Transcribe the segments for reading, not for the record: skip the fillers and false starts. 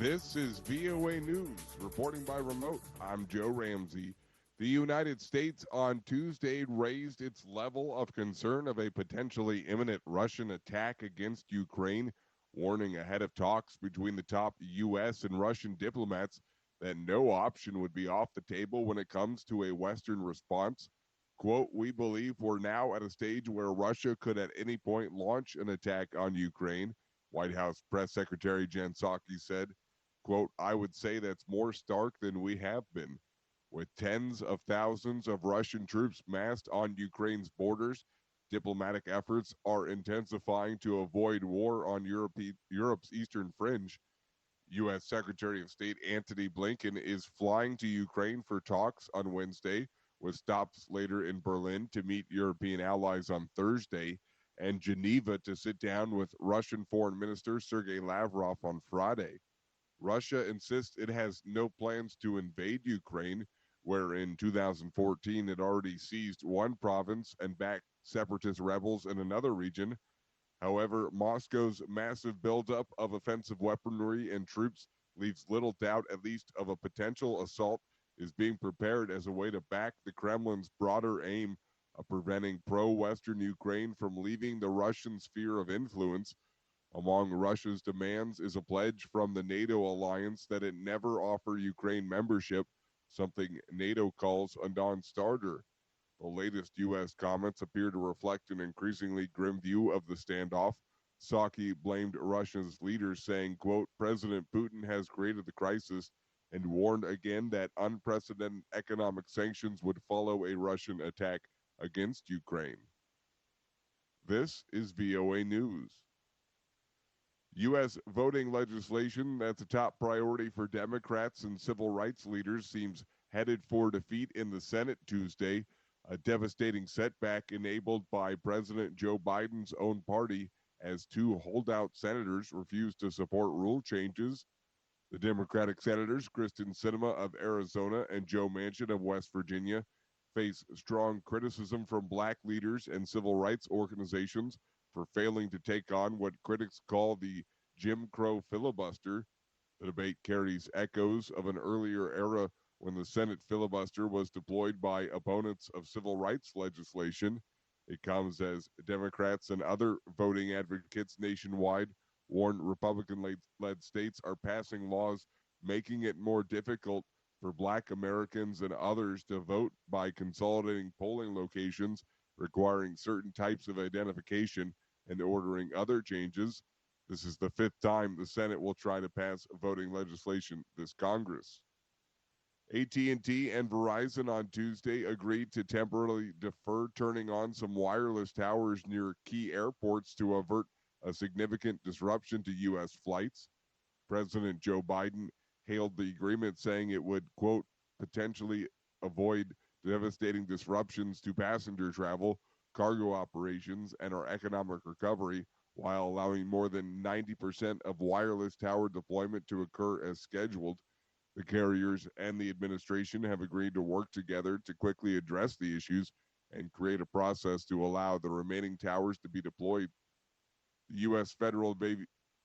This is VOA News, reporting by remote. I'm Joe Ramsey. The United States on Tuesday raised its level of concern of a potentially imminent Russian attack against Ukraine, warning ahead of talks between the top U.S. and Russian diplomats that no option would be off the table when it comes to a Western response. Quote, "We believe we're now at a stage where Russia could at any point launch an attack on Ukraine," White House Press Secretary Jen Psaki said. Quote, "I would say that's more stark than we have been. With tens of thousands of Russian troops massed on Ukraine's borders, diplomatic efforts are intensifying to avoid war on Europe's eastern fringe. U.S. Secretary of State Antony Blinken is flying to Ukraine for talks on Wednesday, with stops later in Berlin to meet European allies on Thursday, and Geneva to sit down with Russian Foreign Minister Sergei Lavrov on Friday. Russia insists it has no plans to invade Ukraine, where in 2014 it already seized one province and backed separatist rebels in another region. However, Moscow's massive buildup of offensive weaponry and troops leaves little doubt, at least, of a potential assault is being prepared as a way to back the Kremlin's broader aim of preventing pro-Western Ukraine from leaving the Russian sphere of influence. Among Russia's demands is a pledge from the NATO alliance that it never offer Ukraine membership, something NATO calls a non-starter. The latest U.S. comments appear to reflect an increasingly grim view of the standoff. Psaki blamed Russia's leaders, saying, quote, "President Putin has created the crisis," and warned again that unprecedented economic sanctions would follow a Russian attack against Ukraine. This is VOA News. U.S. voting legislation that's a top priority for Democrats and civil rights leaders seems headed for defeat in the Senate Tuesday, a devastating setback enabled by President Joe Biden's own party as two holdout senators refused to support rule changes. The Democratic senators, Kristen Sinema of Arizona and Joe Manchin of West Virginia, face strong criticism from black leaders and civil rights organizations for failing to take on what critics call the Jim Crow filibuster. The debate carries echoes of an earlier era when the Senate filibuster was deployed by opponents of civil rights legislation. It comes as Democrats and other voting advocates nationwide warn Republican-led states are passing laws making it more difficult for black Americans and others to vote by consolidating polling locations, requiring certain types of identification, and ordering other changes. This is the fifth time the Senate will try to pass voting legislation this Congress. AT&T and Verizon on Tuesday agreed to temporarily defer turning on some wireless towers near key airports to avert a significant disruption to U.S. flights. President Joe Biden hailed the agreement, saying it would, quote, potentially avoid devastating disruptions to passenger travel, cargo operations, and our economic recovery, while allowing more than 90% of wireless tower deployment to occur as scheduled. The carriers and the administration have agreed to work together to quickly address the issues and create a process to allow the remaining towers to be deployed. The U.S. Federal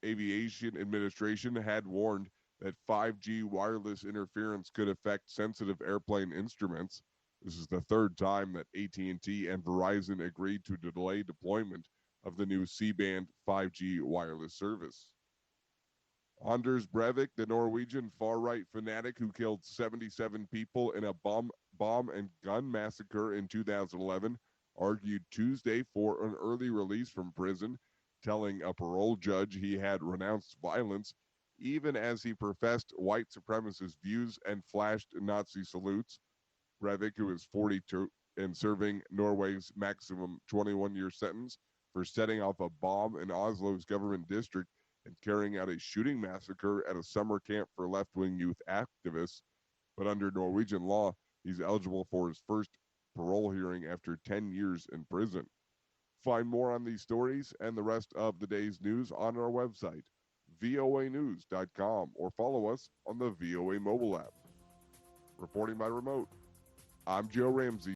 Aviation Administration had warned that 5G wireless interference could affect sensitive airplane instruments. This is the third time that AT&T and Verizon agreed to delay deployment of the new C-band 5G wireless service. Anders Breivik, the Norwegian far-right fanatic who killed 77 people in a bomb and gun massacre in 2011, argued Tuesday for an early release from prison, telling a parole judge he had renounced violence, even as he professed white supremacist views and flashed Nazi salutes. Breivik, who is 42 and serving Norway's maximum 21-year sentence for setting off a bomb in Oslo's government district and carrying out a shooting massacre at a summer camp for left-wing youth activists. But under Norwegian law, he's eligible for his first parole hearing after 10 years in prison. Find more on these stories and the rest of the day's news on our website, voanews.com, or follow us on the VOA mobile app. Reporting by remote, I'm Joe Ramsey.